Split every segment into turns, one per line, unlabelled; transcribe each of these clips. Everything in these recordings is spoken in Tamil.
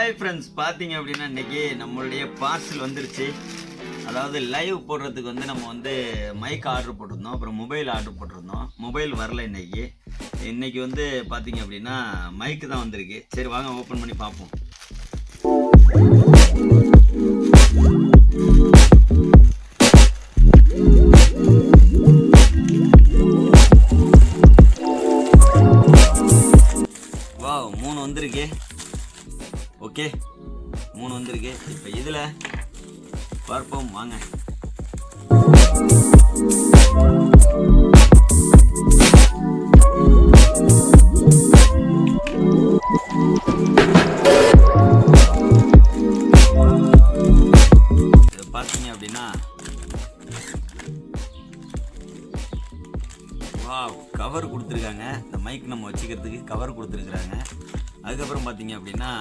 ஹாய் ஃப்ரெண்ட்ஸ், பார்த்தீங்க அப்படின்னா இன்றைக்கி நம்மளுடைய பார்சல் வந்துருச்சு. அதாவது லைவ் போடுறதுக்கு வந்து நம்ம வந்து மைக் ஆர்டர் போட்டிருந்தோம், அப்புறம் மொபைல் ஆர்டர் போட்டிருந்தோம். மொபைல் வரல இன்னைக்கு வந்து பார்த்தீங்க அப்படின்னா மைக்கு தான் வந்திருக்கு. சரி வாங்க ஓப்பன் பண்ணி பார்ப்போம். வாவ், 3 வந்திருக்கு. ஓகே, 3 வந்திருக்கு. இப்போ இதில் பார்ப்போம் வாங்க. பார்த்தீங்க அப்படின்னா கவர் கொடுத்துருக்காங்க. இந்த மைக் நம்ம வச்சுக்கிறதுக்கு கவர் கொடுத்துருக்குறாங்க. அதுக்கப்புறம் பார்த்தீங்க அப்படின்னா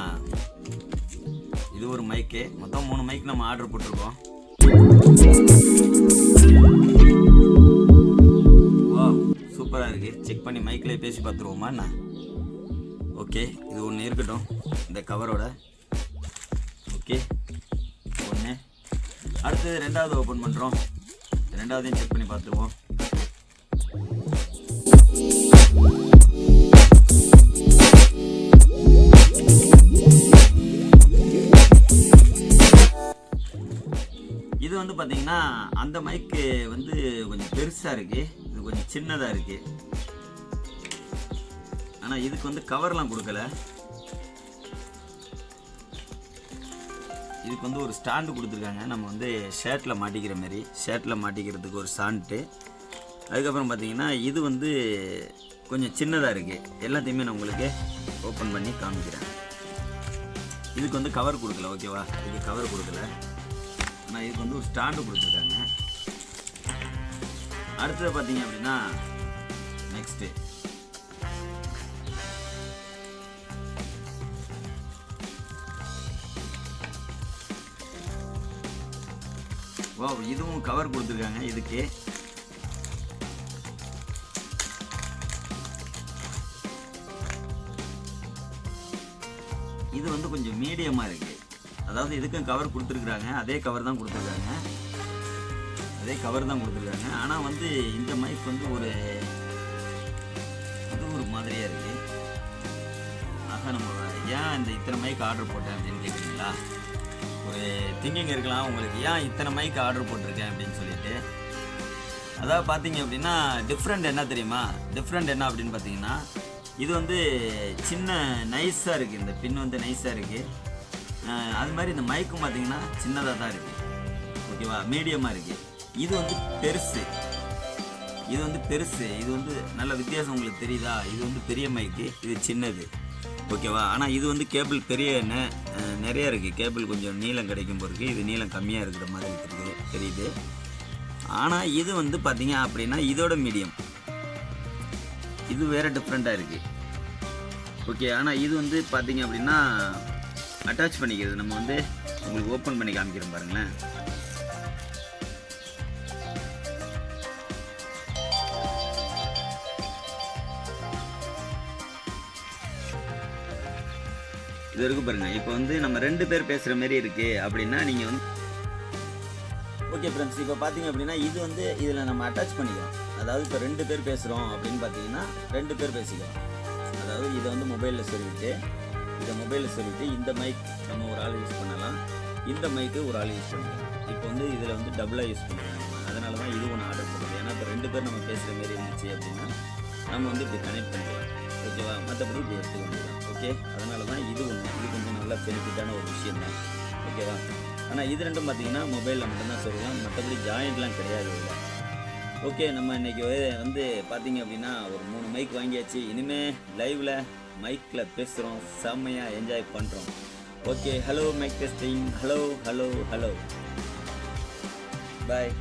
இது ஒரு மைக்கு. மொத்தம் 3 மைக் நம்ம ஆர்டர் போட்டிருக்கோம். சூப்பராக இருக்குது. செக் பண்ணி மைக்கில் பேசி பார்த்துருவோமா என்ன? ஓகே, இது ஒன்று இருக்கட்டும் இந்த கவரோட. ஓகே, ஒன்று. அடுத்தது 2வது ஓப்பன் பண்ணுறோம். 2வதையும் செக் பண்ணி பார்த்துருவோம். இது வந்து பார்த்தீங்கன்னா அந்த மைக்கு வந்து கொஞ்சம் பெருசாக இருக்குது, இது கொஞ்சம் சின்னதாக இருக்குது. ஆனால் இதுக்கு வந்து கவர்லாம் கொடுக்கல. இதுக்கு வந்து ஒரு ஸ்டாண்டு கொடுத்துருக்காங்க. நம்ம வந்து ஷர்ட்டில் மாட்டிக்கிற மாதிரி, ஷர்ட்டில் மாட்டிக்கிறதுக்கு ஒரு ஸ்டாண்டு. அதுக்கப்புறம் பார்த்தீங்கன்னா இது வந்து கொஞ்சம் சின்னதாக இருக்குது. எல்லாத்தையுமே நான் உங்களுக்கு ஓப்பன் பண்ணி காமிக்கிறேன். இதுக்கு வந்து கவர் கொடுக்கல. ஓகேவா, இதுக்கு கவர் கொடுக்கல. ஆனால் இதுக்கு வந்து ஒரு ஸ்டாண்டு கொடுத்துருக்காங்க. அடுத்தது பார்த்தீங்க அப்படின்னா நெக்ஸ்ட்டு இதுவும் கவர் கொடுத்துருக்காங்க. இதுக்கு இது வந்து கொஞ்சம் மீடியமாக இருக்குது. அதாவது இதுக்கும் கவர் கொடுத்துருக்குறாங்க, அதே கவர் தான் கொடுத்துருக்காங்க. ஆனால் வந்து இந்த மைக் வந்து ஒரு மாதிரியாக இருக்குது. ஆக நம்ம ஏன் இந்த இத்தனை மைக் ஆர்டர் போட்டேன் அப்படின்னு கேட்குறீங்களா? ஒரு திங்கிங் இருக்கலாம் உங்களுக்கு, ஏன் இத்தனை மைக் ஆர்டர் போட்டிருக்கேன் அப்படின்னு சொல்லிட்டு. அதாவது பார்த்தீங்க அப்படின்னா டிஃப்ரெண்ட் என்ன தெரியுமா? டிஃப்ரெண்ட் என்ன அப்படின்னு பார்த்தீங்கன்னா இது வந்து சின்ன நைஸாக இருக்குது. இந்த பின் வந்து நைஸாக இருக்குது. அது மாதிரி இந்த மைக்கும் பார்த்தீங்கன்னா சின்னதாக தான் இருக்குது. ஓகேவா, மீடியமாக இருக்குது. இது வந்து பெருசு. இது வந்து நல்ல வித்தியாசம் உங்களுக்கு தெரியுதா? இது வந்து பெரிய மைக்கு, இது சின்னது. ஓகேவா, ஆனால் இது வந்து கேபிள் பெரிய நிறையா இருக்குது. கேபிள் கொஞ்சம் நீளம் கிடைக்கும் போது இது நீளம் கம்மியாக இருக்கிற மாதிரி தெரியுது. ஆனால் இது வந்து பார்த்தீங்க அப்படின்னா இதோட மீடியம், இது வேறு டிஃப்ரெண்ட்டாக இருக்குது. ஓகே, ஆனால் இது வந்து பார்த்தீங்க அப்படின்னா அட்டாச் பண்ணிக்கிறது. நம்ம வந்து உங்களுக்கு ஓப்பன் பண்ணி காமிக்கிறோம் பாருங்களேன். இது இருக்கு பாருங்க. இப்போ வந்து நம்ம 2 பேர் பேசுகிற மாதிரி இருக்குது அப்படின்னா நீங்கள் வந்து ஓகே ஃப்ரெண்ட்ஸ், இப்போ பார்த்தீங்க அப்படின்னா இது வந்து இதில் நம்ம அட்டாச் பண்ணிக்கலாம். அதாவது இப்போ 2 பேர் பேசுகிறோம் அப்படின்னு பார்த்தீங்கன்னா 2 பேர் பேசிக்கலாம். அதாவது இதை வந்து மொபைலில் சொல்லிவிட்டு இந்த மைக் நம்ம ஒரு ஆள் யூஸ் பண்ணலாம், இந்த மைக்கு ஒரு ஆள் யூஸ் பண்ணலாம். இப்போ வந்து இதில் வந்து டபுளாக யூஸ் பண்ணலாம். அதனால தான் இது ஒன்று ஆர்டர் பண்ணுறது. ஏன்னா இப்போ 2 பேர் நம்ம பேசுகிற மாதிரி இருந்துச்சு அப்படின்னா நம்ம வந்து இப்படி கனெக்ட் பண்ணிக்கலாம். ஓகேவா, மற்றபடி இப்படி எடுத்துக்க முடியலாம். ஓகே, அதனால தான் இது கொஞ்சம் நல்ல பெனிஃபிட்டான ஒரு விஷயம் தான். ஓகேவா, ஆனால் இது ரெண்டும் பார்த்தீங்கன்னா மொபைலில் மட்டும்தான் சொல்லலாம், மற்றபடி ஜாயிண்ட்லாம் கிடையாது இல்லை. ஓகே, நம்ம இன்றைக்கி வந்து பார்த்தீங்க அப்படின்னா ஒரு 3 மைக் வாங்கியாச்சு. இனிமேல் லைவில் மைக்கில் பேசுகிறோம், செம்மையாக என்ஜாய் பண்ணுறோம். Okay, hello mic testing. Hello. பாய்.